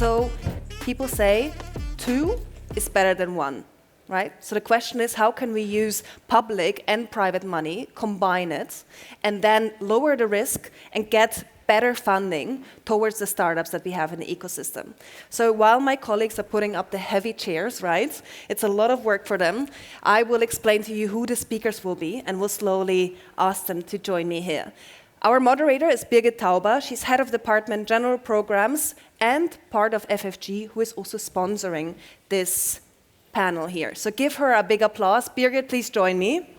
So people say 2 is better than 1, right? So the question is, how can we use public and private money, combine it, and then lower the risk and get better funding towards the startups that we have in the ecosystem. So while my colleagues are putting up the heavy chairs, right, it's a lot of work for them, I will explain to you who the speakers will be, and we'll slowly ask them to join me here. Our moderator is Birgit Tauber. She's head of department general programs and part of FFG, who is also sponsoring this panel here. So give her a big applause. Birgit, please join me.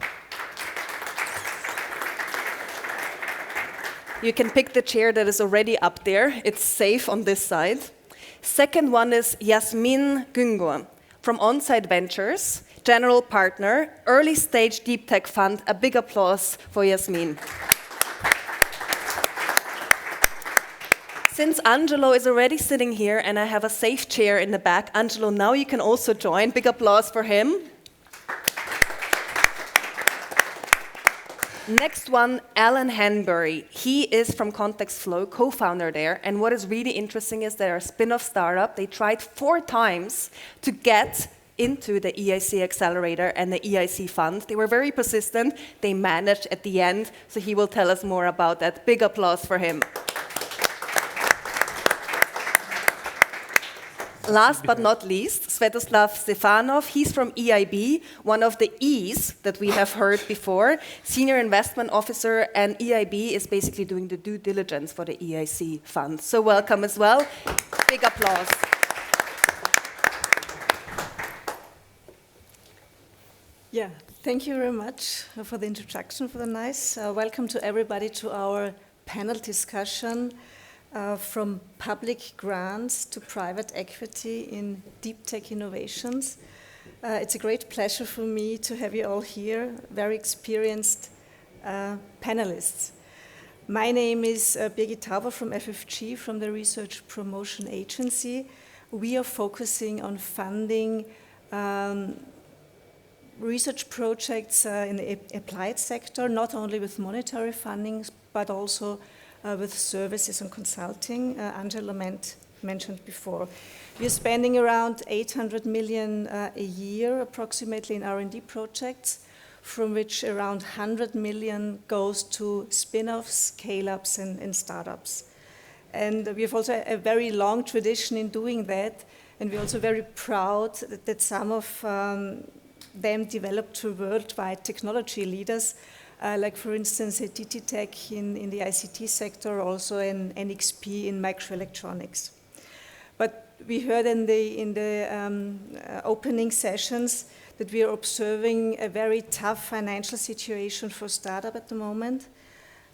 You can pick the chair that is already up there. It's safe on this side. Second one is Yasmin Güngur from Onsite Ventures, general partner, early stage deep tech fund. A big applause for Yasmin. Since Angelo is already sitting here and I have a safe chair in the back, Angelo, now you can also join. Big applause for him. Next one, Alan Hanbury. He is from Context Flow, co-founder there. And what is really interesting is they're a spin-off startup. They tried 4 times to get into the EIC Accelerator and the EIC Fund. They were very persistent. They managed at the end. So he will tell us more about that. Big applause for him. Last but not least, Svetoslav Stefanov. He's from EIB, one of the E's that we have heard before, Senior Investment Officer, and EIB is basically doing the due diligence for the EIC fund. So welcome as well. Big applause. Yeah, thank you very much for the introduction, for the nice. Welcome to everybody to our panel discussion. From public grants to private equity in deep tech innovations. It's a great pleasure for me to have you all here, very experienced panelists. My name is Birgit Tauber from FFG, from the Research Promotion Agency. We are focusing on funding research projects in the applied sector, not only with monetary funding, but also with services and consulting, Angela mentioned before. We are spending around 800 million a year approximately in R&D projects, from which around 100 million goes to spin-offs, scale-ups, and startups. And we have also a very long tradition in doing that, and we're also very proud that some of them developed to worldwide technology leaders, like for instance a TT Tech in the ICT sector, also an NXP in microelectronics. But we heard in the opening sessions that we are observing a very tough financial situation for startup at the moment,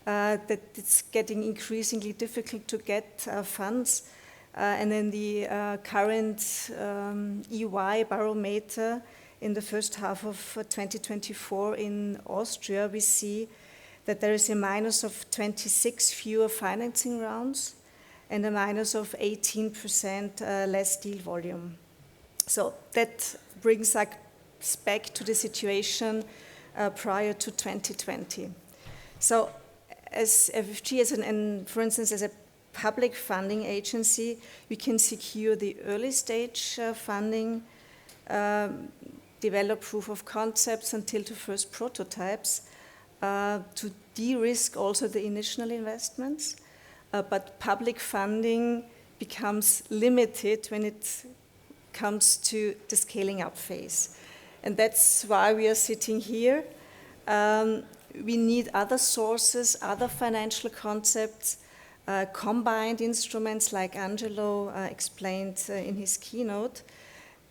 that it's getting increasingly difficult to get funds. And then the current EY barometer in the first half of 2024 in Austria, we see that there is a minus of 26 fewer financing rounds and a minus of 18% less deal volume. So that brings us back to the situation prior to 2020. So as FFG, for instance, as a public funding agency, we can secure the early stage funding, develop proof of concepts until to first prototypes, to de-risk also the initial investments, but public funding becomes limited when it comes to the scaling up phase. And that's why we are sitting here. We need other sources, other financial concepts, combined instruments like Angelo explained in his keynote.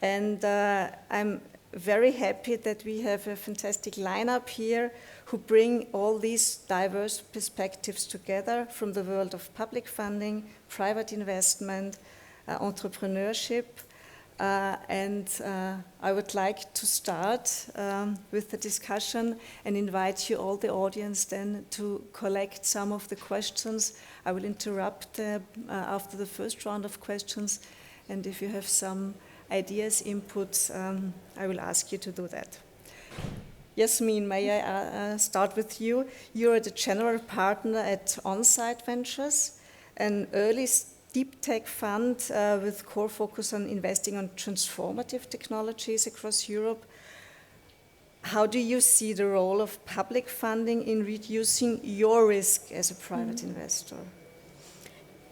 And I'm very happy that we have a fantastic lineup here who bring all these diverse perspectives together from the world of public funding, private investment, entrepreneurship. And I would like to start with the discussion and invite you, all the audience, then to collect some of the questions. I will interrupt after the first round of questions, and if you have some ideas, inputs, I will ask you to do that. Yasmin, may I start with you? You are the general partner at Onsite Ventures, an early deep tech fund with core focus on investing on transformative technologies across Europe. How do you see the role of public funding in reducing your risk as a private investor?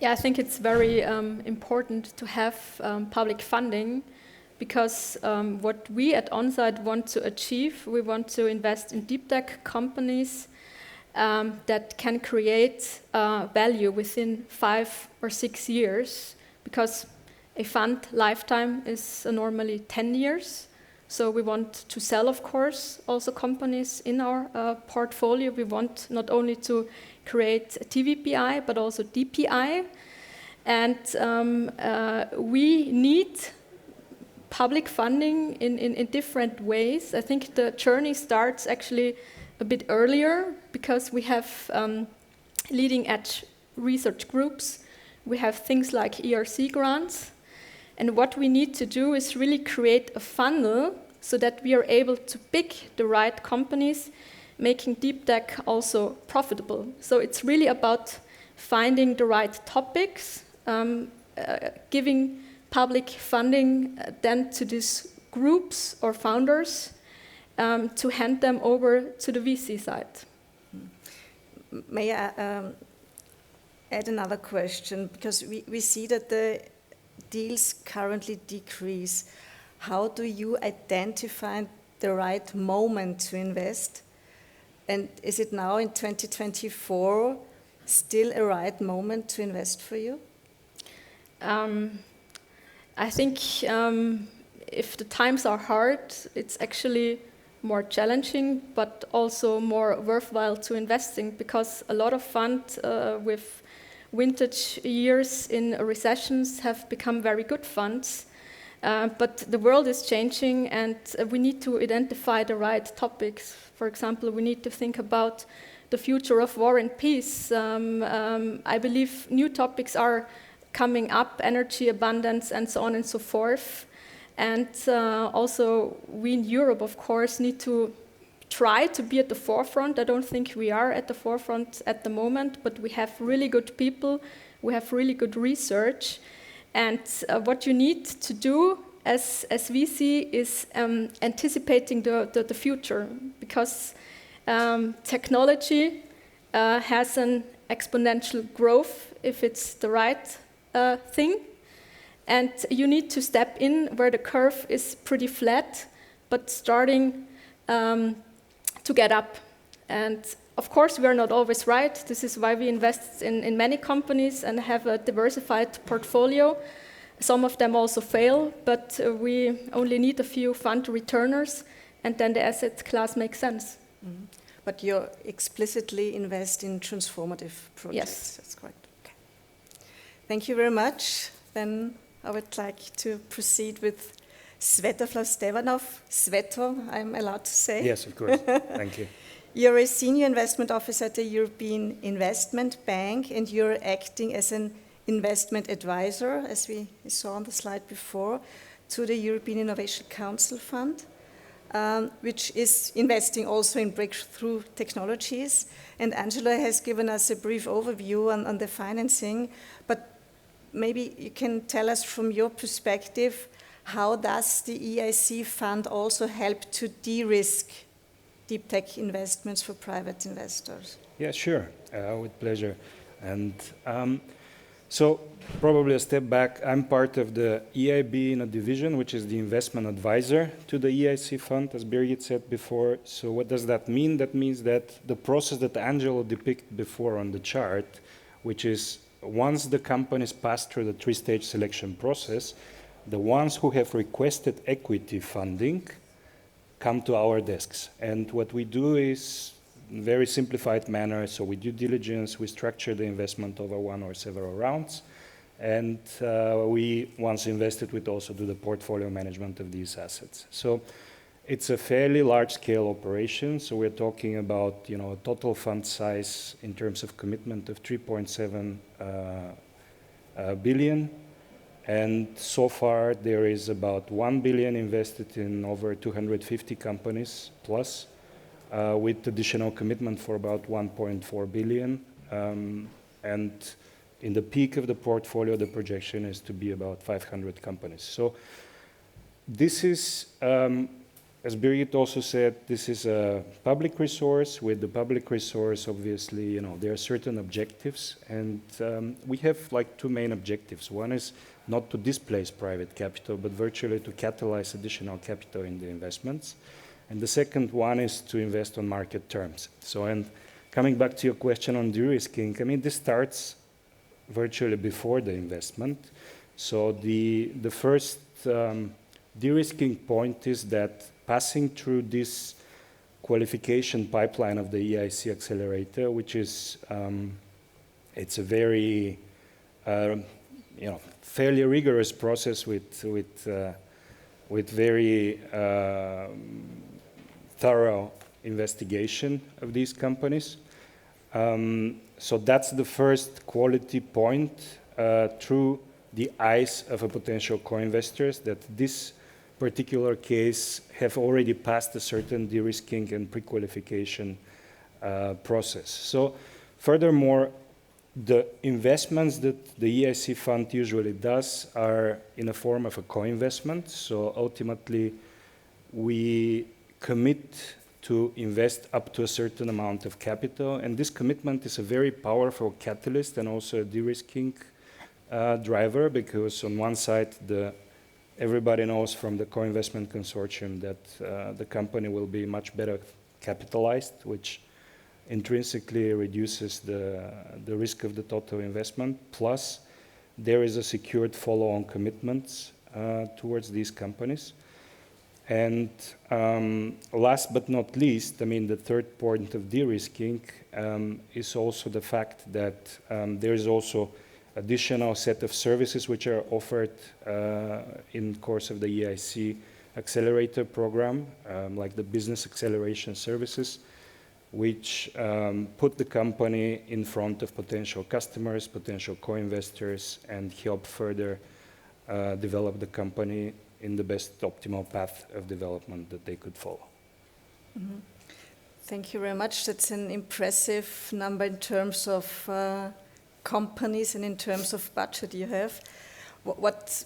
Yeah, I think it's very important to have public funding because what we at OnSite want to achieve, we want to invest in deep tech companies that can create value within 5 or 6 years, because a fund lifetime is normally 10 years. So we want to sell, of course, also companies in our portfolio. We want not only to create TVPI, but also DPI. And we need public funding in different ways. I think the journey starts actually a bit earlier because we have leading edge research groups. We have things like ERC grants. And what we need to do is really create a funnel so that we are able to pick the right companies, making deep tech also profitable. So it's really about finding the right topics, giving public funding then to these groups or founders to hand them over to the VC side. May I add another question? Because we see that the deals currently decrease. How do you identify the right moment to invest? And is it now in 2024 still a right moment to invest for you? I think if the times are hard, it's actually more challenging, but also more worthwhile to invest in, because a lot of funds with vintage years in recessions have become very good funds. But the world is changing and we need to identify the right topics. For example, we need to think about the future of war and peace. I believe new topics are coming up, energy abundance and so on and so forth. And also we in Europe, of course, need to try to be at the forefront. I don't think we are at the forefront at the moment, but we have really good people, we have really good research. And what you need to do as VC is anticipating the future, because technology has an exponential growth if it's the right thing. And you need to step in where the curve is pretty flat, but starting to get up. And of course, we are not always right. This is why we invest in many companies and have a diversified portfolio. Some of them also fail, but we only need a few fund returners, and then the asset class makes sense. Mm-hmm. But you explicitly invest in transformative projects. Yes. That's correct. Okay. Thank you very much. Then I would like to proceed with Svetoslav Stevanov. Sveto, I'm allowed to say. Yes, of course. Thank you. You're a senior investment officer at the European Investment Bank, and you're acting as an investment advisor, as we saw on the slide before, to the European Innovation Council Fund, which is investing also in breakthrough technologies. And Angela has given us a brief overview on the financing, but maybe you can tell us from your perspective, how does the EIC fund also help to de-risk deep tech investments for private investors? Yeah, sure, with pleasure. And so probably a step back, I'm part of the EIB in a division, which is the investment advisor to the EIC fund, as Birgit said before. So what does that mean? That means that the process that Angelo depicted before on the chart, which is once the companies pass through the three-stage selection process, the ones who have requested equity funding come to our desks. And what we do is in very simplified manner. So we do diligence, we structure the investment over one or several rounds. And we, once invested, we also do the portfolio management of these assets. So it's a fairly large-scale operation. So we're talking about, a total fund size in terms of commitment of 3.7 billion. And so far, there is about 1 billion invested in over 250 companies plus, with additional commitment for about 1.4 billion. And in the peak of the portfolio, the projection is to be about 500 companies. So this is, as Birgit also said, this is a public resource. With the public resource, obviously, you know, there are certain objectives, and we have like two main objectives. One is not to displace private capital, but virtually to catalyze additional capital in the investments. And the second one is to invest on market terms. So, and coming back to your question on de-risking, I mean, this starts virtually before the investment. So the first de-risking point is that passing through this qualification pipeline of the EIC accelerator, which is, it's a very, you know, fairly rigorous process with very thorough investigation of these companies. So that's the first quality point through the eyes of a potential co-investors, that this particular case have already passed a certain de-risking and pre-qualification process. So furthermore, the investments that the EIC fund usually does are in a form of a co-investment. So ultimately, we commit to invest up to a certain amount of capital, and this commitment is a very powerful catalyst and also a de-risking driver, because on one side, everybody knows from the co-investment consortium that the company will be much better capitalized, which intrinsically reduces the risk of the total investment. Plus, there is a secured follow-on commitments towards these companies. And last but not least, I mean, the third point of de-risking is also the fact that there is also additional set of services which are offered in course of the EIC accelerator program, like the business acceleration services, which put the company in front of potential customers, potential co-investors, and help further develop the company in the best optimal path of development that they could follow. Mm-hmm. Thank you very much. That's an impressive number in terms of companies and in terms of budget you have. What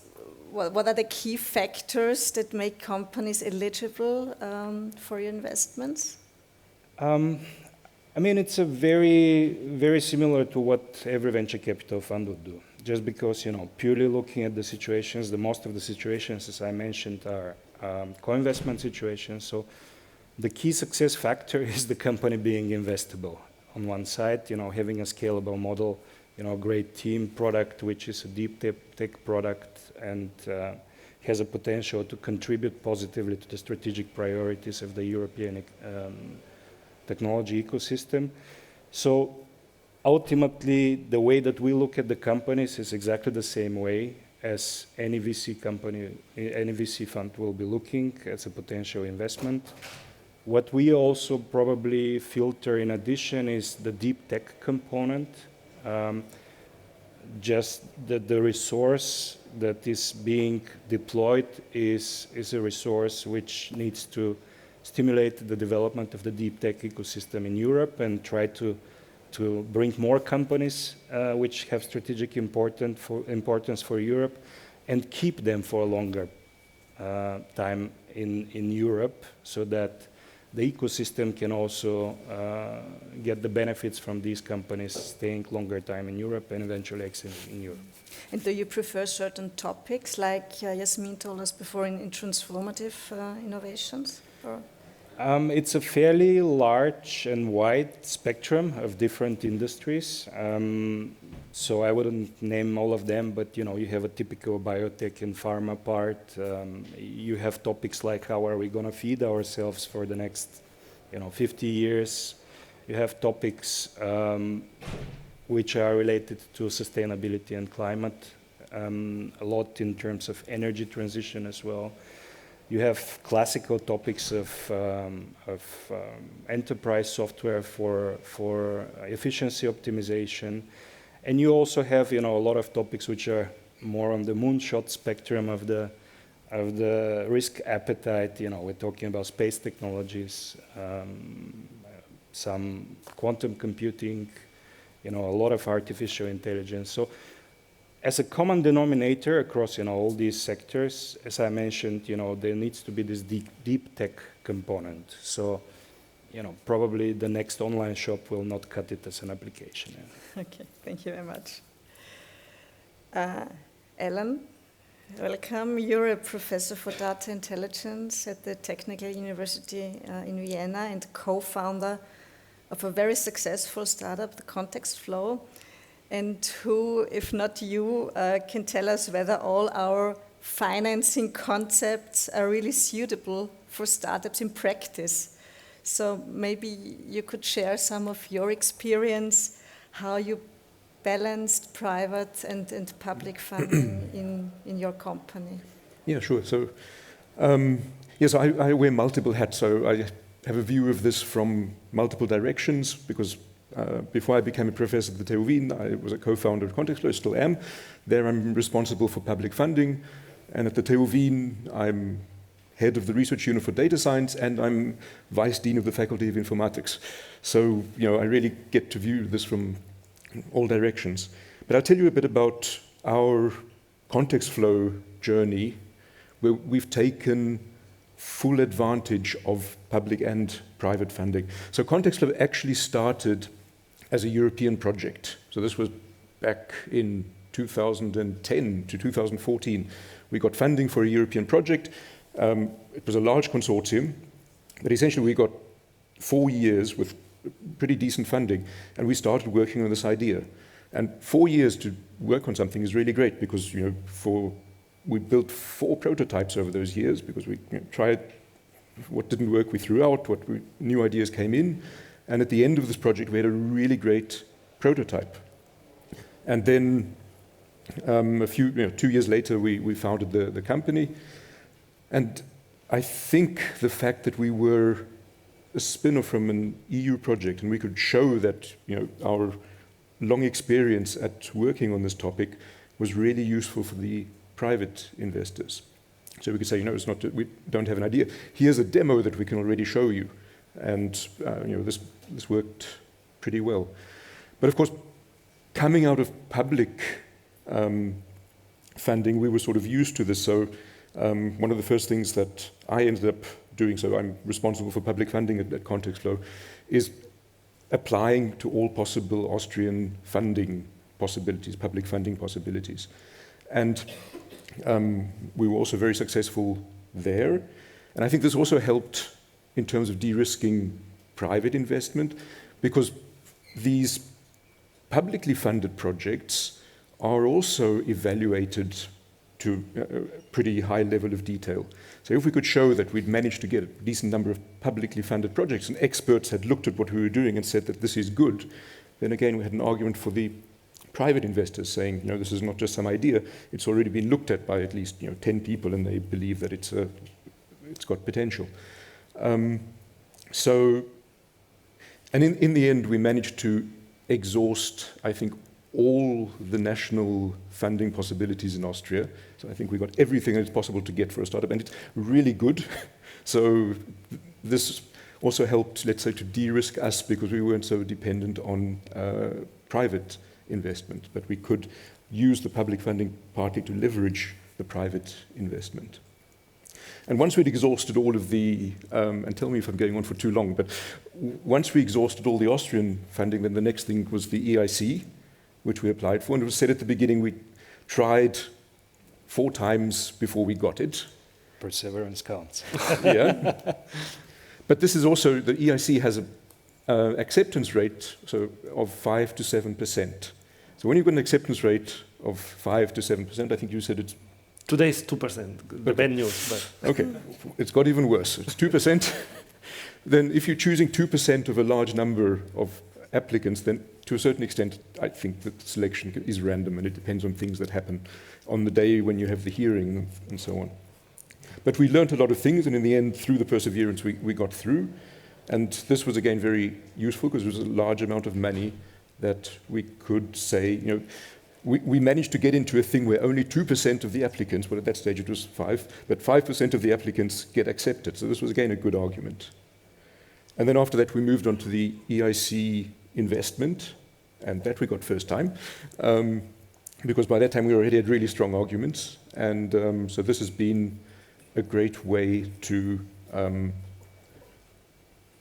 are the key factors that make companies eligible for your investments? I mean, it's a very similar to what every venture capital fund would do. Just because, you know, purely looking at the situations, the most of the situations, as I mentioned, are co-investment situations. So the key success factor is the company being investable. On one side, you know, having a scalable model, you know, great team, product which is a deep tech product and has a potential to contribute positively to the strategic priorities of the European technology ecosystem. So ultimately, the way that we look at the companies is exactly the same way as any VC company, any VC fund will be looking as a potential investment. What we also probably filter in addition is the deep tech component. Just that the resource that is being deployed is a resource which needs to stimulate the development of the deep tech ecosystem in Europe and try to bring more companies which have strategic importance for Europe and keep them for a longer time in Europe, so that the ecosystem can also get the benefits from these companies staying longer time in Europe and eventually exiting in Europe. And do you prefer certain topics, like Yasmin told us before, in transformative innovations? Or? It's a fairly large and wide spectrum of different industries. So I wouldn't name all of them, but you know, you have a typical biotech and pharma part. You have topics like how are we going to feed ourselves for the next, 50 years. You have topics which are related to sustainability and climate, a lot in terms of energy transition as well. You have classical topics of enterprise software for efficiency optimization. And you also have, a lot of topics which are more on the moonshot spectrum of the risk appetite. We're talking about space technologies, some quantum computing, a lot of artificial intelligence. So as a common denominator across, all these sectors, as I mentioned, there needs to be this deep tech component. So, probably the next online shop will not cut it as an application. Okay, thank you very much. Ellen, welcome. You're a professor for data intelligence at the Technical University in Vienna and co-founder of a very successful startup, the Context Flow, and who, if not you, can tell us whether all our financing concepts are really suitable for startups in practice. So maybe you could share some of your experience, how you balanced private and public funding in your company. Yeah, sure. So, yes, I wear multiple hats, so I have a view of this from multiple directions, because before I became a professor at the TU Wien, I was a co-founder of Context Flow, still am. There I'm responsible for public funding, and at the TU Wien I'm head of the research unit for data science, and I'm vice dean of the faculty of informatics. So, I really get to view this from all directions. But I'll tell you a bit about our Context Flow journey, where we've taken full advantage of public and private funding. So Context Flow actually started as a European project. So this was back in 2010 to 2014. We got funding for a European project. It was a large consortium, but essentially we got 4 years with pretty decent funding, and we started working on this idea. And 4 years to work on something is really great, because we built 4 prototypes over those years, because we tried what didn't work, we threw out, new ideas came in, and at the end of this project we had a really great prototype. And then a few 2 years later we founded the company. And I think the fact that we were a spin-off from an EU project, and we could show that our long experience at working on this topic was really useful for the private investors. So we could say, it's not, we don't have an idea. Here's a demo that we can already show you, and this worked pretty well. But of course, coming out of public funding, we were sort of used to this. So one of the first things that I ended up doing, so I'm responsible for public funding at Context Flow, is applying to all possible Austrian funding possibilities, public funding possibilities. And we were also very successful there. And I think this also helped in terms of de-risking private investment, because these publicly funded projects are also evaluated to a pretty high level of detail. So if we could show that we'd managed to get a decent number of publicly funded projects, and experts had looked at what we were doing and said that this is good, then again we had an argument for the private investors saying, this is not just some idea, it's already been looked at by at least 10 people, and they believe that it's got potential. And in the end we managed to exhaust, I think, all the national funding possibilities in Austria. So I think we got everything that's possible to get for a startup, and it's really good. So this also helped, let's say, to de-risk us, because we weren't so dependent on private investment, but we could use the public funding partly to leverage the private investment. And once we'd exhausted all of the, and tell me if I'm going on for too long, but once we exhausted all the Austrian funding, then the next thing was the EIC, which we applied for. And it was said at the beginning we tried 4 times before we got it. Perseverance counts. Yeah. But this is also, the EIC has an acceptance rate of 5 to 7%. So when you've got an acceptance rate of 5 to 7%, I think you said it's... Today's 2%, the bad news. But. Okay, it's got even worse. It's 2%. Then if you're choosing 2% of a large number of applicants, then to a certain extent, I think that selection is random, and it depends on things that happen on the day when you have the hearing and so on. But we learned a lot of things, and in the end, through the perseverance, we got through. And this was, again, very useful, because it was a large amount of money that we could say, we managed to get into a thing where only 2% of the applicants, well, at that stage it was 5, but 5% of the applicants get accepted. So this was, again, a good argument. And then after that, we moved on to the EIC investment. And that we got first time, because by that time we already had really strong arguments. And so this has been a great way to,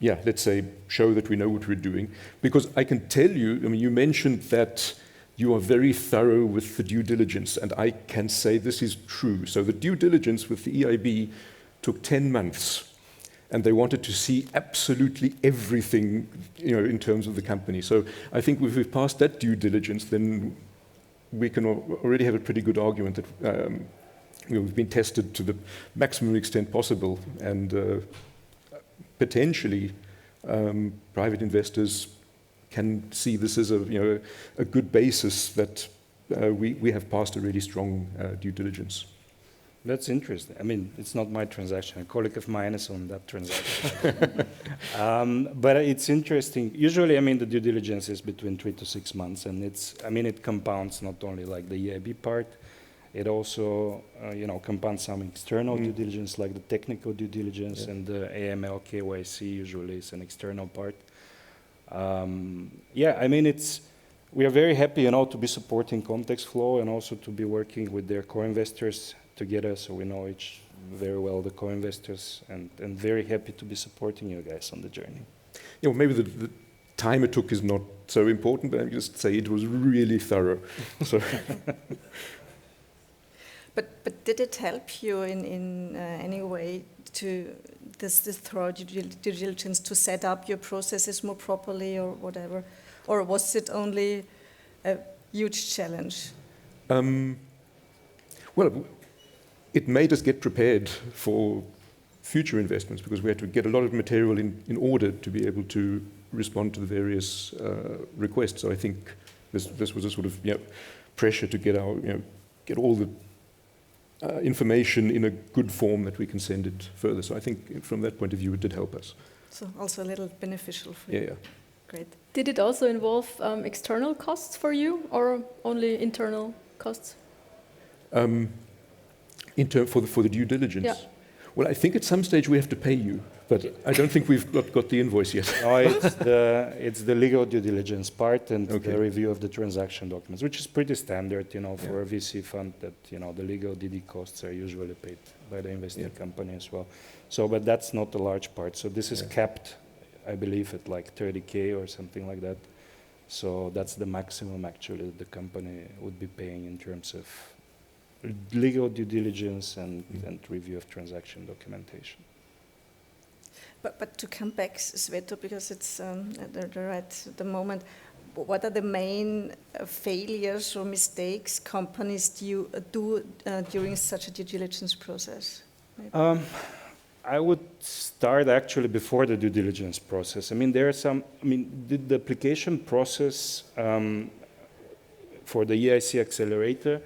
let's say, show that we know what we're doing. Because I can tell you, I mean, you mentioned that you are very thorough with the due diligence, and I can say this is true. So the due diligence with the EIB took 10 months. And they wanted to see absolutely everything, in terms of the company. So I think if we've passed that due diligence, then we can already have a pretty good argument that we've been tested to the maximum extent possible, and potentially private investors can see this as a good basis that we have passed a really strong due diligence. That's interesting. I mean, it's not my transaction. A colleague of mine is on that transaction. But it's interesting. Usually, I mean, the due diligence is between 3 to 6 months, and it compounds not only like the EIB part, it also, compounds some external due diligence, like the technical due diligence, and the AML KYC usually is an external part. We are very happy, to be supporting Context Flow and also to be working with their co-investors together, so we know each very well, the co-investors, and very happy to be supporting you guys on the journey. Yeah, well, maybe the time it took is not so important, but I just say it was really thorough. So. But did it help you in any way to this thorough due diligence to set up your processes more properly or whatever, or was it only a huge challenge? Well, it made us get prepared for future investments, because we had to get a lot of material in order to be able to respond to the various requests. So I think this was a sort of pressure to get all the information in a good form that we can send it further. So I think from that point of view, it did help us. So also a little beneficial for you. Yeah. Great. Did it also involve external costs for you, or only internal costs? For the due diligence? Yeah. Well, I think at some stage we have to pay you, but I don't think we've got the invoice yet. No, it's the legal due diligence part and the review of the transaction documents, which is pretty standard, for a VC fund, that, the legal DD costs are usually paid by the investing company as well. So, but that's not a large part. So this is capped, I believe, at like 30K or something like that. So that's the maximum actually that the company would be paying in terms of legal due diligence and review of transaction documentation. But to come back, Sveto, because it's at the moment, what are the main failures or mistakes companies do during such a due diligence process? I would start actually before the due diligence process. I mean, the application process for the EIC accelerator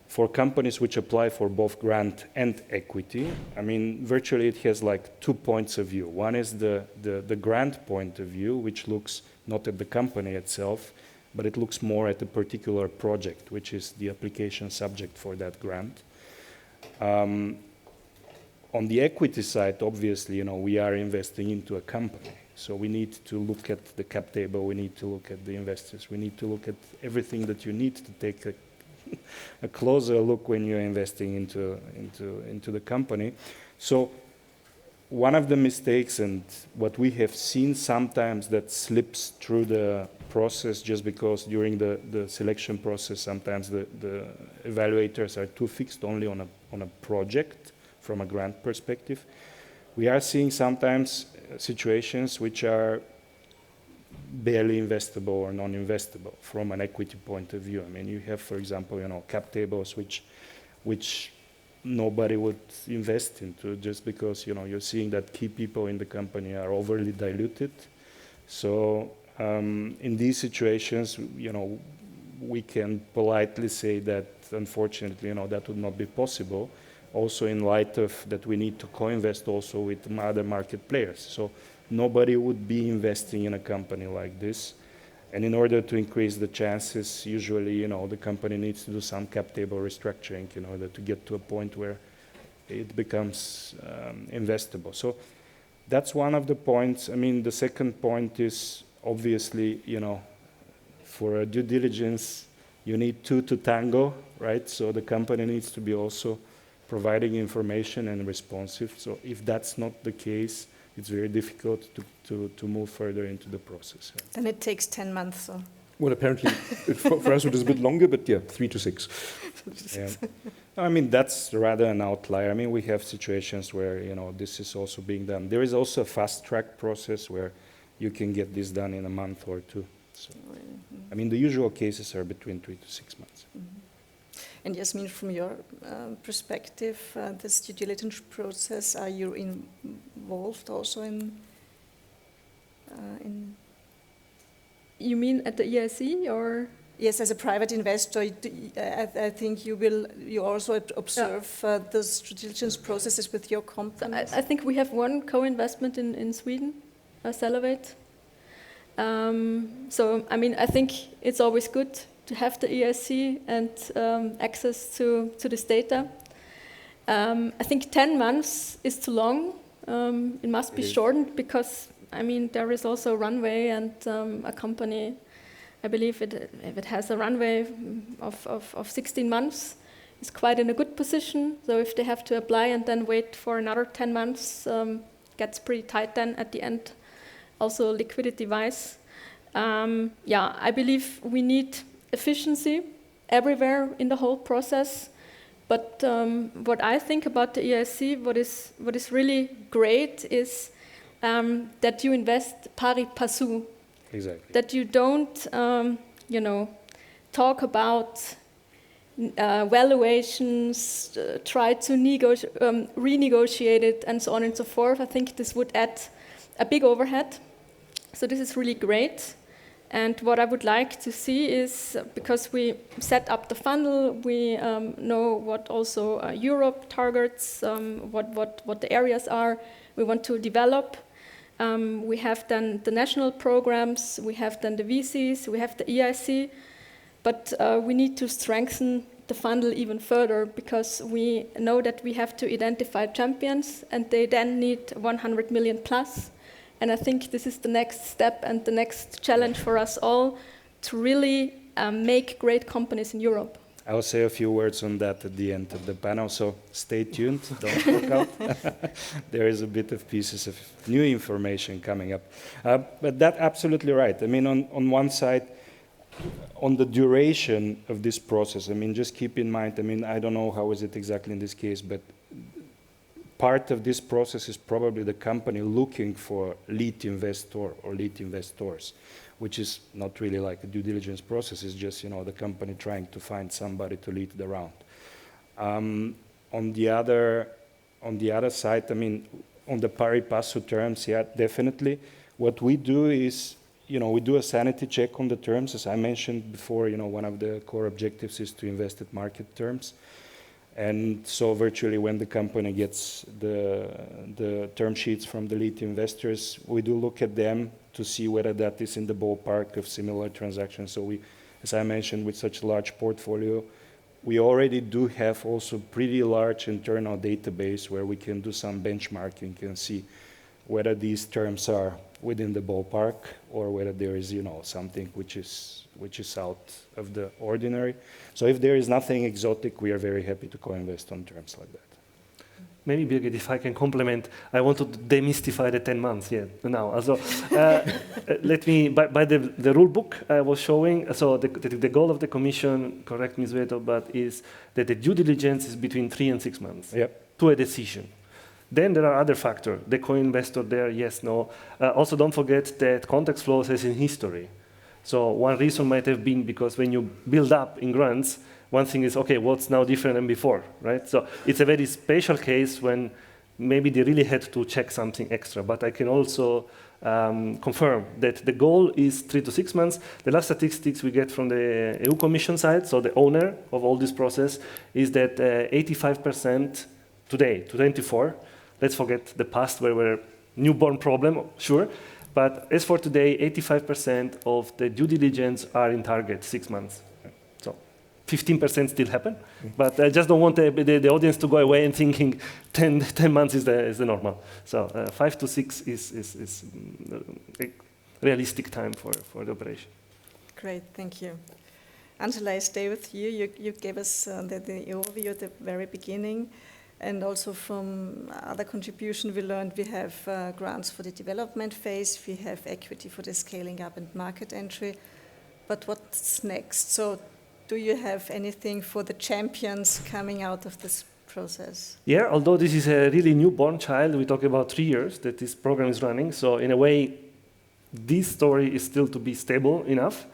for companies which apply for both grant and equity, I mean, virtually it has like 2 points of view. One is the grant point of view, which looks not at the company itself, but it looks more at a particular project, which is the application subject for that grant. On the equity side, obviously, we are investing into a company. So we need to look at the cap table, we need to look at the investors, we need to look at everything that you need to take a closer look when you're investing into the company. So one of the mistakes, and what we have seen sometimes that slips through the process, just because during the selection process sometimes the evaluators are too fixed only on a project from a grant perspective. We are seeing sometimes situations which are barely investable or non-investable from an equity point of view. I mean, you have, for example, cap tables which nobody would invest into, just because you're seeing that key people in the company are overly diluted. So in these situations, we can politely say that unfortunately, that would not be possible. Also, in light of that, we need to co-invest also with other market players. So nobody would be investing in a company like this. And in order to increase the chances, usually, the company needs to do some cap table restructuring in order to get to a point where it becomes investable. So that's one of the points. I mean, the second point is obviously, for a due diligence, you need two to tango, right? So the company needs to be also providing information and responsive. So if that's not the case, it's very difficult to move further into the process. Then it takes 10 months. So. Well, apparently, for us it is a bit longer, but yeah, 3 to 6. Yeah. I mean, that's rather an outlier. I mean, we have situations where, you know, this is also being done. There is also a fast-track process where you can get this done in a month or two. So, I mean, the usual cases are between 3 to 6 months. And Jasmin, from your perspective, this due diligence process, are you involved also in? You mean at the EIC or? Yes, as a private investor, I think you also observe those due diligence processes with your companies. I think we have one co-investment in Sweden, Cellevate. So, I mean, I think it's always good to have the EIC and access to this data. I think 10 months is too long. It must be shortened because, I mean, there is also a runway, and a company, I believe if it has a runway of 16 months, is quite in a good position. So if they have to apply and then wait for another 10 months, gets pretty tight then at the end, also liquidity-wise. Yeah, I believe we need efficiency everywhere in the whole process. But what I think about the EIC, what is really great is that you invest pari passu. Exactly. That you don't, talk about valuations, try to renegotiate it, and so on and so forth. I think this would add a big overhead. So this is really great. And what I would like to see is, because we set up the funnel, we know what also Europe targets, what the areas are we want to develop. We have then the national programs, we have then the VCs, we have the EIC, but we need to strengthen the funnel even further, because we know that we have to identify champions, and they then need 100 million plus. And I think this is the next step and the next challenge for us all, to really make great companies in Europe. I will say a few words on that at the end of the panel, so stay tuned, don't look out. There is a bit of pieces of new information coming up. But that's absolutely right. I mean, on one side, on the duration of this process, I mean, just keep in mind, I mean, I don't know how is it exactly in this case, but part of this process is probably the company looking for lead investor or lead investors, which is not really like a due diligence process. It's just, you know, the company trying to find somebody to lead the round. On the other side, I mean, on the pari passu terms, yeah, definitely. What we do is, you know, we do a sanity check on the terms. As I mentioned before, you know, one of the core objectives is to invest at market terms. And so virtually when the company gets the term sheets from the lead investors, we do look at them to see whether that is in the ballpark of similar transactions. So we, as I mentioned, with such a large portfolio, we already do have also pretty large internal database where we can do some benchmarking and see whether these terms are within the ballpark or whether there is, you know, something which is out of the ordinary. So if there is nothing exotic, we are very happy to co-invest on terms like that. Maybe, Birgit, if I can complement, I want to demystify the 10 months here now. Also, let me, by the rule book I was showing, so the goal of the Commission, correct me, Sveto, but is that the due diligence is between 3 and 6 months to a decision. Then there are other factors, the co-investor there, yes, no. Also don't forget that context clauses in history. So one reason might have been because when you build up in grants, one thing is, okay, what's now different than before, right? So it's a very special case when maybe they really had to check something extra. But I can also confirm that the goal is 3 to 6 months. The last statistics we get from the EU Commission side, so the owner of all this process, is that 85% today, to 24, let's forget the past where we're newborn problem, sure. But as for today, 85% of the due diligence are in target 6 months. So 15% still happen. But I just don't want the audience to go away and thinking 10 months is the normal. So 5 to 6 is a realistic time for the operation. Great, thank you. Angela, I stay with you. You gave us the overview at the very beginning, and also from other contribution we learned we have grants for the development phase, we have equity for the scaling up and market entry, but what's next? So do you have anything for the champions coming out of this process? Yeah, although this is a really newborn child, we talk about 3 years that this program is running, so in a way, this story is still to be stable enough.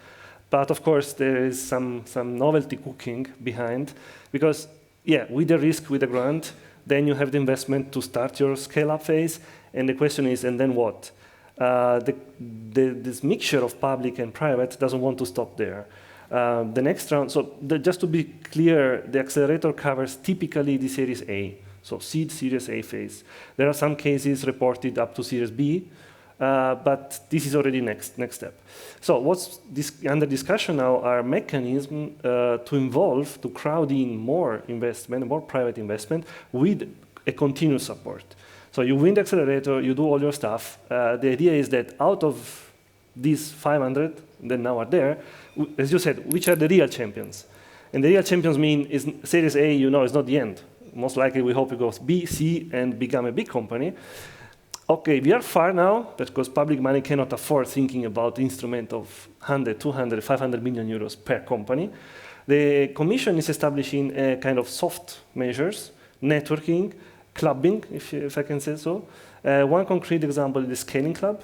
But of course, there is some novelty cooking behind, because yeah, with the risk, with the grant, then you have the investment to start your scale-up phase, and the question is, and then what? This mixture of public and private doesn't want to stop there. The next round, just to be clear, the accelerator covers typically the Series A, so seed Series A phase. There are some cases reported up to Series B, but this is already next step. So what's under discussion now are mechanisms to crowd in more investment, more private investment with a continuous support. So you win the accelerator, you do all your stuff. The idea is that out of these 500 that now are there, as you said, which are the real champions? And the real champions mean is Series A, is not the end. Most likely we hope it goes B, C, and become a big company. Okay, we are far now, because public money cannot afford thinking about instrument of 100, 200, 500 million euros per company. The Commission is establishing a kind of soft measures, networking, clubbing, if I can say so. One concrete example is the Scaling Club.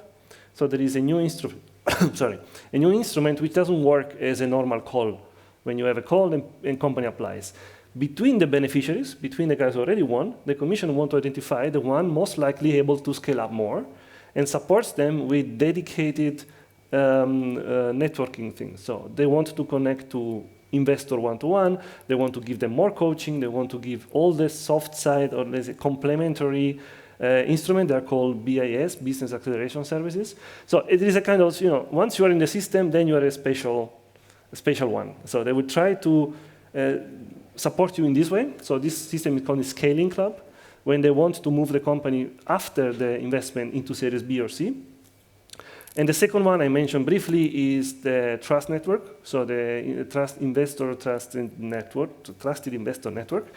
So there is a new instrument, a new instrument which doesn't work as a normal call. When you have a call and company applies. Between the beneficiaries, between the guys who already won, the Commission wants to identify the one most likely able to scale up more and supports them with dedicated networking things. So they want to connect to investor one-to-one, they want to give them more coaching, they want to give all the soft side or there's a complementary instrument. They're called BIS, Business Acceleration Services. So it is a kind of, once you are in the system, then you are a special one. So they will try to support you in this way. So this system is called the Scaling Club, when they want to move the company after the investment into Series B or C. And the second one I mentioned briefly is the Trust Network, so the Trusted Investor Network,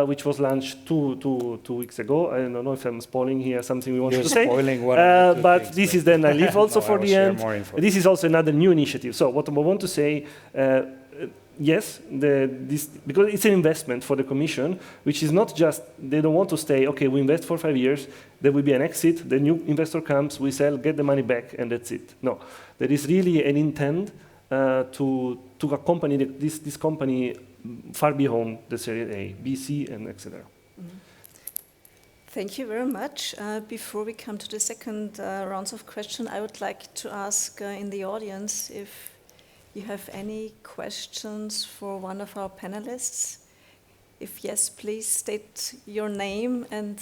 which was launched two weeks ago. I don't know if I'm spoiling here something we wanted to say. Spoiling one but things, this is then I leave also for the end. This is also another new initiative. So what I want to say, yes, because it's an investment for the Commission, which is not just, they don't want to stay, okay, we invest for 5 years, there will be an exit, the new investor comes, we sell, get the money back, and that's it. No, there is really an intent to accompany this company far beyond the Series A, B, C, and etc. Thank you very much. Before we come to the second rounds of questions, I would like to ask in the audience if you have any questions for one of our panelists. If yes, please state your name and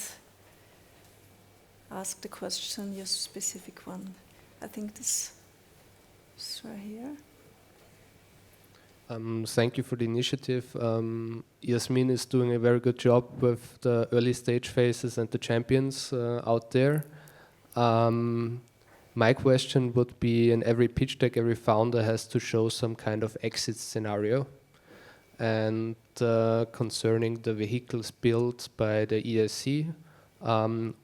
ask the question, your specific one. I think this is right here. Thank you for the initiative. Yasmin is doing a very good job with the early stage phases and the champions out there. My question would be, in every pitch deck, every founder has to show some kind of exit scenario. And concerning the vehicles built by the EIC,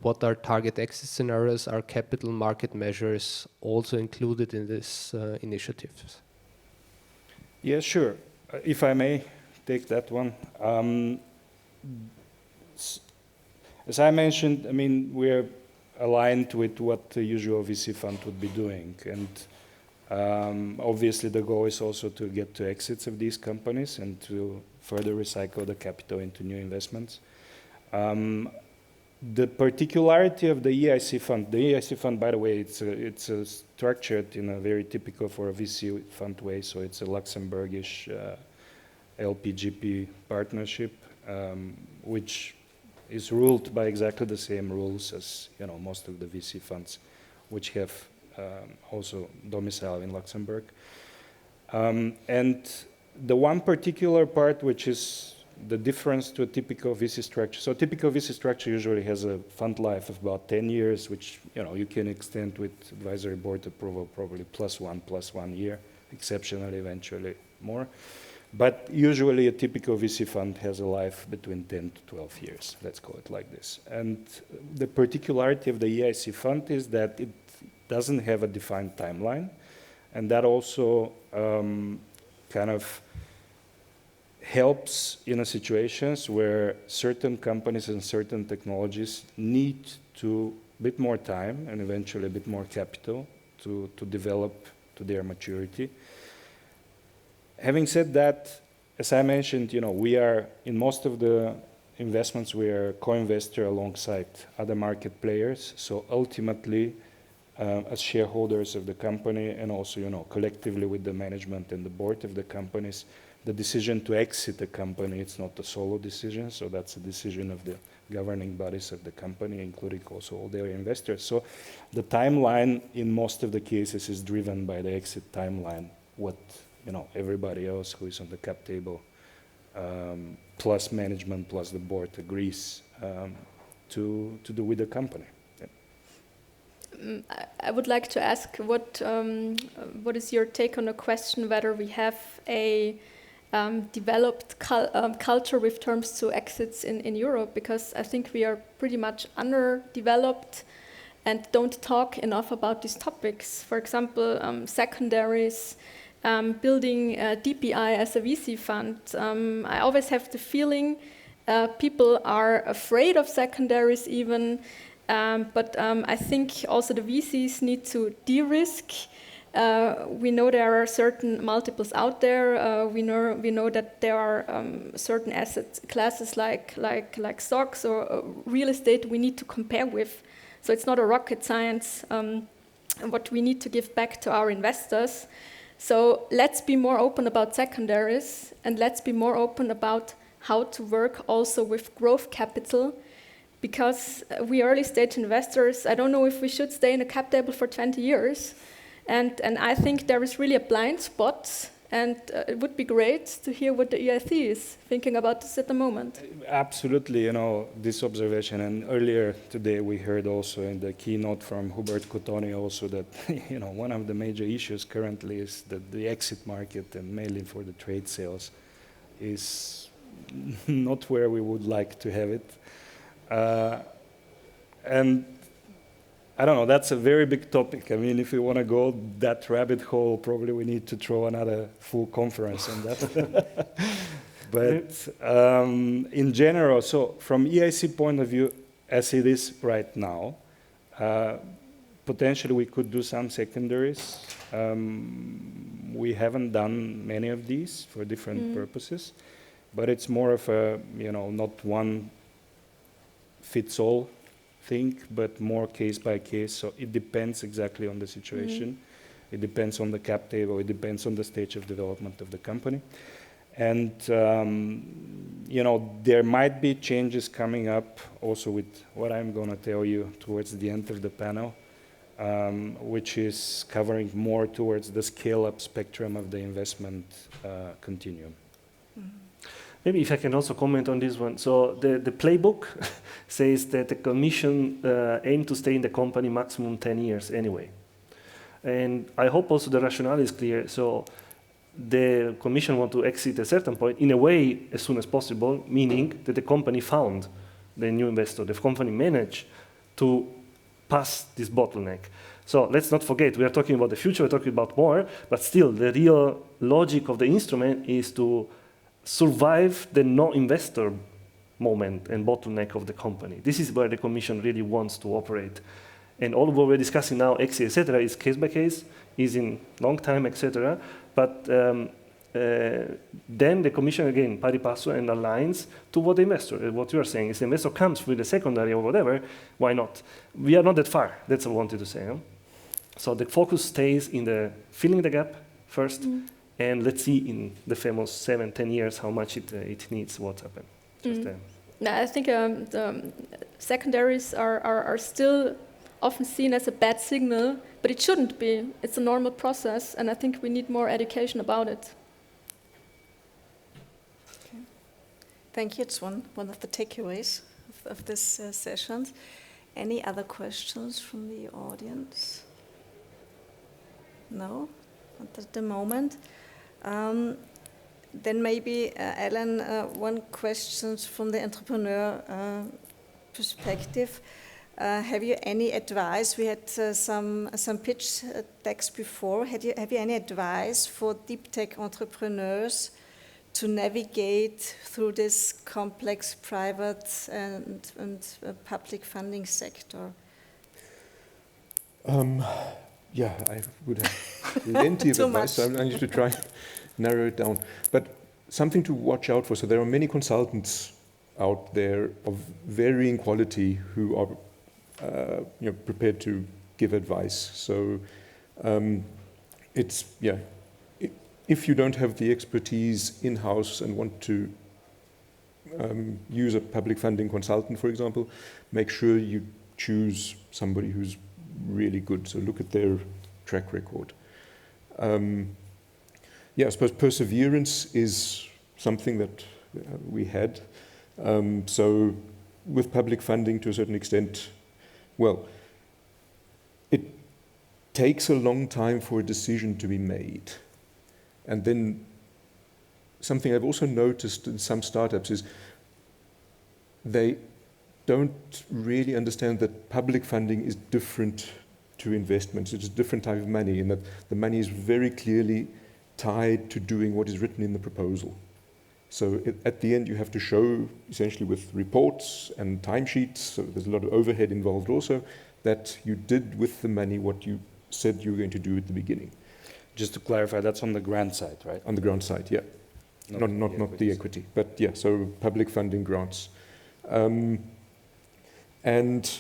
what are target exit scenarios? Are capital market measures also included in this initiative? Yeah, sure. If I may take that one. As I mentioned, we're aligned with what the usual VC fund would be doing. And obviously the goal is also to get to exits of these companies and to further recycle the capital into new investments. The particularity of the EIC fund, by the way, it's structured in a very typical for a VC fund way. So it's a Luxembourgish LPGP partnership, which is ruled by exactly the same rules as most of the VC funds, which have also domicile in Luxembourg. And the one particular part which is the difference to a typical VC structure. So typical VC structure usually has a fund life of about 10 years, which you can extend with advisory board approval, probably plus one year exceptionally eventually more. But usually a typical VC fund has a life between 10 to 12 years, let's call it like this. And the particularity of the EIC fund is that it doesn't have a defined timeline, and that also kind of helps in a situations where certain companies and certain technologies need to a bit more time and eventually a bit more capital to develop to their maturity. Having said that, as I mentioned, we are in most of the investments we are co-investor alongside other market players. So ultimately, as shareholders of the company and also collectively with the management and the board of the companies, the decision to exit the company, it's not a solo decision, so that's a decision of the governing bodies of the company, including also all their investors. So the timeline in most of the cases is driven by the exit timeline, what everybody else who is on the cap table, plus management, plus the board agrees to do with the company. I would like to ask what is your take on the question whether we have a developed culture with terms to exits in Europe, because I think we are pretty much underdeveloped and don't talk enough about these topics. For example, secondaries, building DPI as a VC fund. I always have the feeling people are afraid of secondaries even, but I think also the VCs need to de-risk. We know there are certain multiples out there. We know that there are certain asset classes like stocks or real estate we need to compare with. So it's not a rocket science what we need to give back to our investors. So let's be more open about secondaries, and let's be more open about how to work also with growth capital, because we early stage investors, I don't know if we should stay in a cap table for 20 years. And I think there is really a blind spot, and it would be great to hear what the EIC is thinking about this at the moment. Absolutely, this observation, and earlier today we heard also in the keynote from Hubert Cottoni also that, one of the major issues currently is that the exit market, and mainly for the trade sales, is not where we would like to have it. And I don't know, that's a very big topic. I mean, if we want to go that rabbit hole, probably we need to throw another full conference on that. But in general, so from EIC point of view, as it is right now, potentially we could do some secondaries. We haven't done many of these for different purposes, but it's more of a, not one fits all thing, but more case by case. So it depends exactly on the situation. It depends on the cap table. It depends on the stage of development of the company. And, there might be changes coming up also with what I'm going to tell you towards the end of the panel, which is covering more towards the scale-up spectrum of the investment continuum. Maybe if I can also comment on this one. So the playbook says that the commission aim to stay in the company maximum 10 years anyway. And I hope also the rationale is clear. So the commission want to exit at a certain point in a way as soon as possible, meaning that the company found the new investor, the company managed to pass this bottleneck. So let's not forget, we are talking about the future, we're talking about more, but still the real logic of the instrument is to survive the no-investor moment and bottleneck of the company. This is where the commission really wants to operate. And all what we're discussing now, exit, etc., is case by case, is in long time, etc. But then the commission, again, pari passu and aligns to what the investor, what you are saying. If the investor comes with a secondary or whatever, why not? We are not that far. That's what I wanted to say. Huh? So the focus stays in the filling the gap first, and let's see in the famous 7-10 years how much it needs, what's happened. I think the secondaries are still often seen as a bad signal, but it shouldn't be. It's a normal process, and I think we need more education about it. Okay. Thank you. It's one of the takeaways of this session. Any other questions from the audience? No? at the moment. Then maybe, Alan, one question from the entrepreneur perspective. Have you any advice? We had some pitch decks before. Have you any advice for deep tech entrepreneurs to navigate through this complex private and public funding sector? Yeah, I would have plenty of advice. So I need to try and narrow it down. But something to watch out for. So there are many consultants out there of varying quality who are prepared to give advice. So it's, yeah, if you don't have the expertise in-house and want to use a public funding consultant, for example, make sure you choose somebody who's really good. So look at their track record. Yeah, I suppose perseverance is something that we had. So with public funding, to a certain extent, well, it takes a long time for a decision to be made. And then something I've also noticed in some startups is they don't really understand that public funding is different to investments. It's a different type of money, in that the money is very clearly tied to doing what is written in the proposal. So at the end, you have to show, essentially with reports and timesheets, so there's a lot of overhead involved also, that you did with the money what you said you were going to do at the beginning. Just to clarify, that's on the grant side, right? On the grant side, yeah. Not the equity, but yeah, so public funding grants. And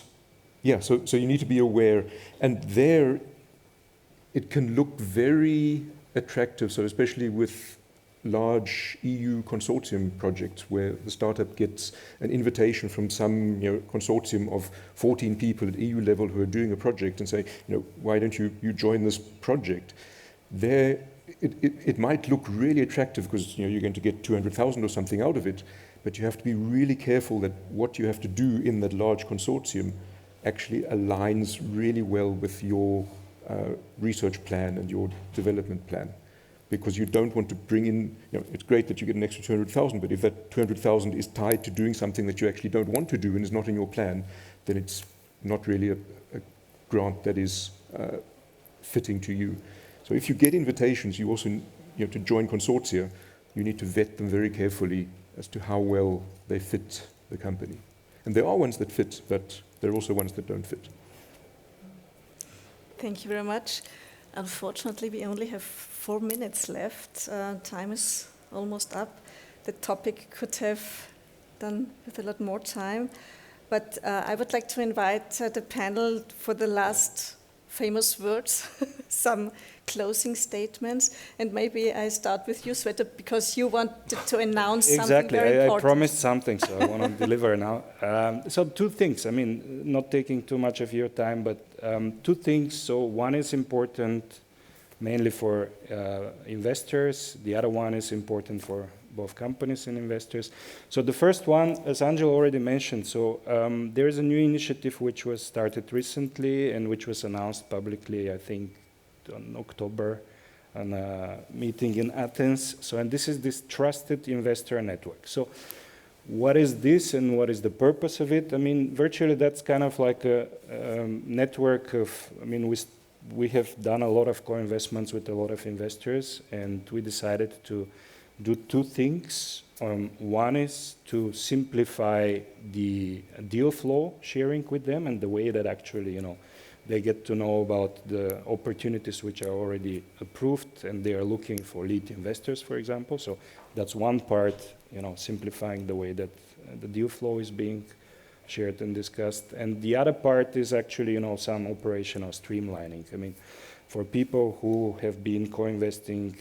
yeah, so you need to be aware. And there, it can look very attractive, so especially with large EU consortium projects where the startup gets an invitation from some consortium of 14 people at EU level who are doing a project and say, why don't you join this project? There, it might look really attractive because you're going to get 200,000 or something out of it, but you have to be really careful that what you have to do in that large consortium actually aligns really well with your research plan and your development plan. Because you don't want to bring in, it's great that you get an extra 200,000, but if that 200,000 is tied to doing something that you actually don't want to do and is not in your plan, then it's not really a grant that is fitting to you. So if you get invitations, you also, to join consortia, you need to vet them very carefully as to how well they fit the company. And there are ones that fit, but there are also ones that don't fit. Thank you very much. Unfortunately, we only have 4 minutes left. Time is almost up. The topic could have done with a lot more time. But I would like to invite the panel for the last famous words, some closing statements. And maybe I start with you, Sveta, because you wanted to announce something very important. I promised something, so I want to deliver now. So 2 things, not taking too much of your time, but 2 things. So one is important mainly for investors. The other one is important for both companies and investors. So the first one, as Angel already mentioned, so there is a new initiative which was started recently and which was announced publicly, I think, in October, on a meeting in Athens. So, and this is this Trusted Investor Network. So what is this and what is the purpose of it? Virtually that's kind of like a network of, we have done a lot of co-investments with a lot of investors, and we decided to do 2 things. One is to simplify the deal flow sharing with them and the way that actually, they get to know about the opportunities which are already approved and they are looking for lead investors, for example. So that's one part, simplifying the way that the deal flow is being shared and discussed. And the other part is actually, some operational streamlining. For people who have been co-investing,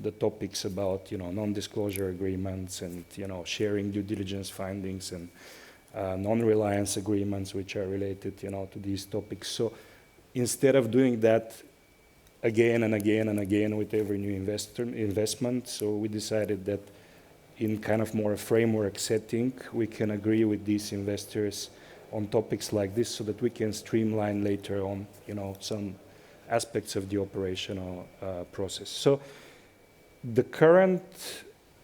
the topics about, non-disclosure agreements and, sharing due diligence findings and non-reliance agreements which are related, to these topics. So instead of doing that again and again and again with every new investment, so we decided that in kind of more a framework setting, we can agree with these investors on topics like this so that we can streamline later on, some aspects of the operational process. So the current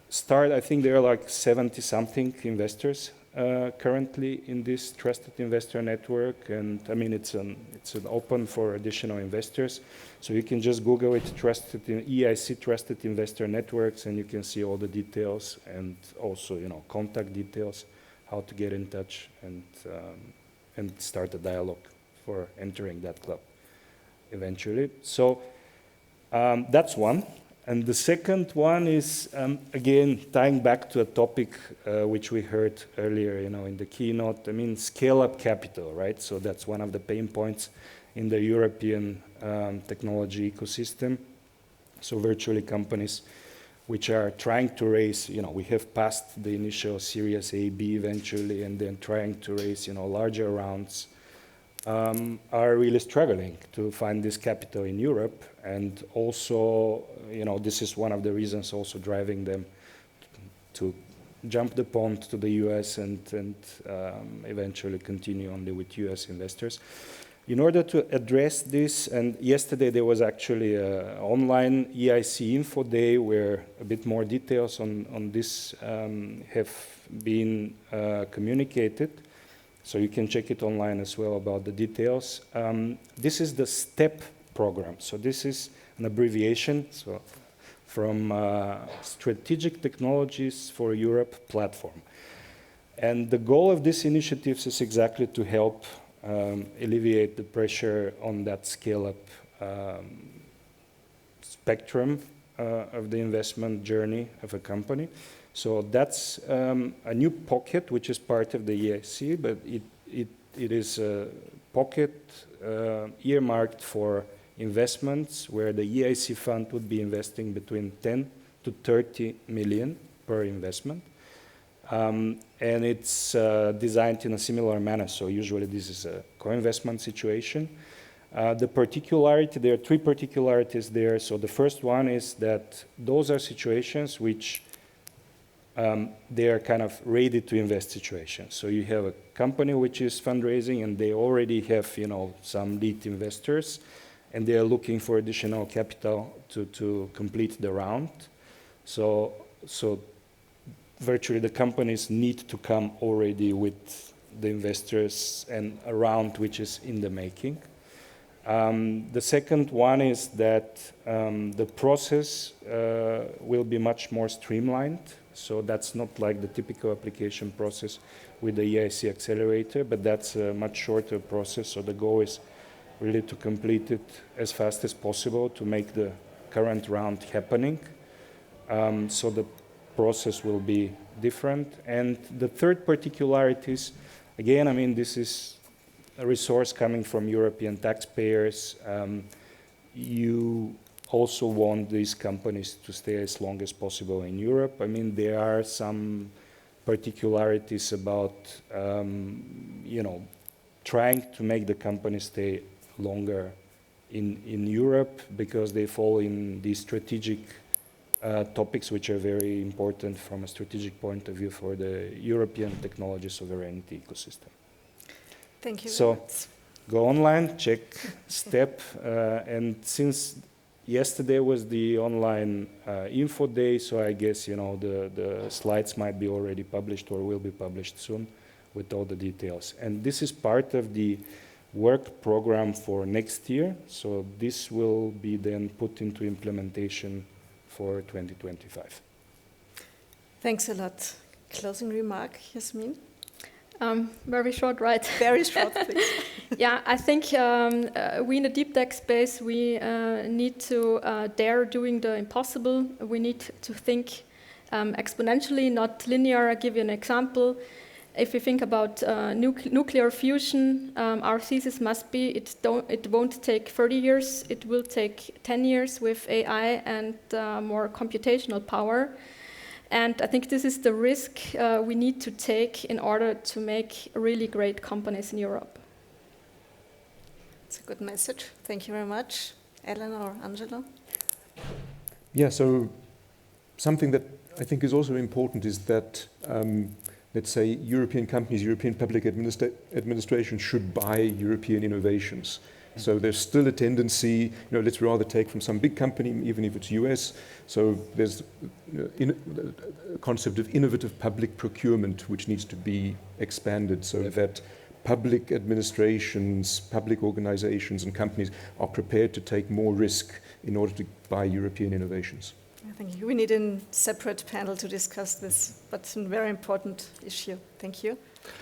start, I think there are like 70-something investors currently in this trusted investor network, and I mean it's an open for additional investors. So you can just Google it, EIC Trusted Investor Networks, and you can see all the details and also contact details, how to get in touch and start a dialogue for entering that club eventually. So that's one. And the second one is, again, tying back to a topic which we heard earlier, in the keynote. I mean, scale-up capital, right? So that's one of the pain points in the European technology ecosystem. So virtually companies which are trying to raise, we have passed the initial Series A, B eventually, and then trying to raise, larger rounds, are really struggling to find this capital in Europe. And also, this is one of the reasons also driving them to jump the pond to the US and eventually continue only with US investors. In order to address this, and yesterday there was actually an online EIC Info Day where a bit more details on this have been communicated. So you can check it online as well about the details. This is the STEP program. So this is an abbreviation from Strategic Technologies for Europe platform. And the goal of this initiative is exactly to help alleviate the pressure on that scale-up spectrum of the investment journey of a company. So that's a new pocket, which is part of the EIC, but it is a pocket earmarked for investments where the EIC fund would be investing between 10 to 30 million per investment. And it's designed in a similar manner. So usually this is a co-investment situation. The particularity, there are three particularities there. So the first one is that those are situations which they are kind of ready to invest situations. So you have a company which is fundraising and they already have, some lead investors and they are looking for additional capital to complete the round. So virtually the companies need to come already with the investors and a round which is in the making. The second one is that the process will be much more streamlined. So that's not like the typical application process with the EIC accelerator, but that's a much shorter process. So the goal is really to complete it as fast as possible to make the current round happening. So the process will be different. And the third particularity is, again, I mean, this is a resource coming from European taxpayers. You also want these companies to stay as long as possible in Europe. I mean, there are some particularities about, trying to make the company stay longer in Europe because they fall in these strategic topics which are very important from a strategic point of view for the European technology sovereignty ecosystem. Thank you. So go online, check STEP, and since yesterday was the online info day, so I guess the slides might be already published or will be published soon with all the details. And this is part of the work program for next year, so this will be then put into implementation for 2025. Thanks a lot. Closing remark, Yasmin? Very short, right? Very short, please. Yeah, I think we in the deep tech space, we need to dare doing the impossible. We need to think exponentially, not linear. I'll give you an example. If we think about nuclear fusion, our thesis must be it won't take 30 years, it will take 10 years with AI and more computational power. And I think this is the risk we need to take in order to make really great companies in Europe. It's a good message. Thank you very much. Ellen or Angelo? Yeah, so something that I think is also important is that, let's say, European companies, European public administration should buy European innovations. So there's still a tendency, let's rather take from some big company, even if it's US. So there's a concept of innovative public procurement, which needs to be expanded so that public administrations, public organizations and companies are prepared to take more risk in order to buy European innovations. Thank you. We need a separate panel to discuss this, but it's a very important issue. Thank you.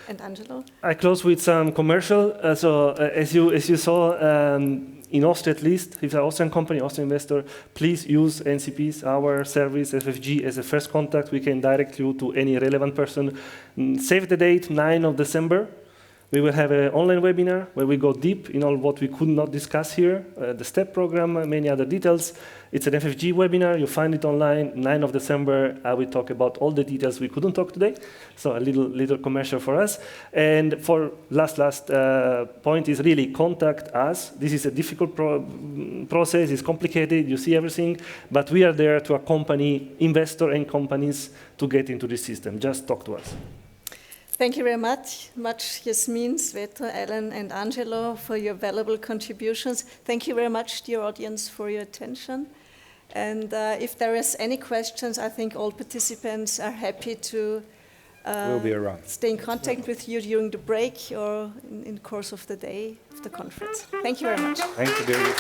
And Angelo? I close with some commercial. As you saw, in Austria at least, if you're an Austrian company, Austrian investor, please use NCPs, our service, FFG, as a first contact. We can direct you to any relevant person. Save the date, 9th of December. We will have an online webinar where we go deep in all what we could not discuss here, the STEP program, many other details. It's an FFG webinar. You find it online, 9th of December. I will talk about all the details we couldn't talk today. So a little commercial for us. And for last point is really contact us. This is a difficult process. It's complicated. You see everything. But we are there to accompany investors and companies to get into the system. Just talk to us. Thank you very much, Jasmin, Sveta, Alan, and Angelo, for your valuable contributions. Thank you very much, dear audience, for your attention. And if there is any questions, I think all participants are happy to we'll be around. Stay in contact with you during the break or in the course of the day of the conference. Thank you very much. Thank you, David.